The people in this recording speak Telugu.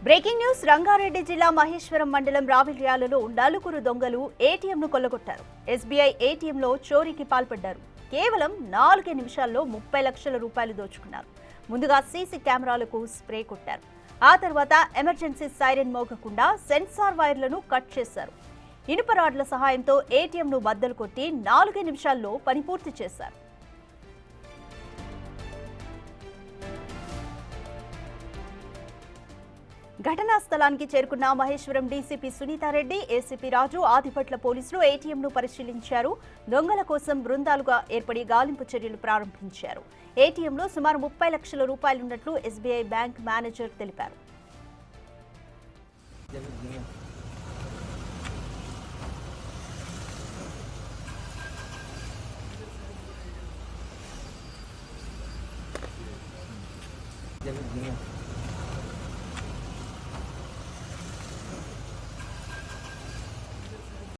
బ్రేకింగ్ న్యూస్ రంగారెడ్డి జిల్లా మహేశ్వరం మండలం రావిల్యాలలో నలుగురు దొంగలు ఏటీఎంను కొల్లగొట్టారు. ఎస్బీఐ ఏటీఎంలో చోరీకి పాల్పడ్డారు. కేవలం 4 నిమిషాల్లో 30 లక్షల రూపాయలు దోచుకున్నారు. ముందుగా సీసీ కెమెరాలకు స్ప్రే కొట్టారు. ఆ తర్వాత ఎమర్జెన్సీ సైరన్ మోగకుండా సెన్సార్ వైర్లను కట్ చేశారు. ఇనుప రాడ్ల సహాయంతో ఏటీఎంను బద్దలు కొట్టి 4 నిమిషాల్లో పని పూర్తి చేశారు. ఘటనా స్థలానికి చేరుకున్న మహేశ్వరం డీసీపీ సునీతారెడ్డి, ఏసీపీ రాజు, ఆదిపట్ల పోలీసులు ఏటీఎంను పరిశీలించారు. దొంగల కోసం బృందాలుగా ఏర్పడి గాలింపు చర్యలు ప్రారంభించారు. ఏటీఎంలో సుమారు 30 లక్షల రూపాయలున్నట్లు ఎస్బీఐ బ్యాంక్ మేనేజర్ తెలిపారు.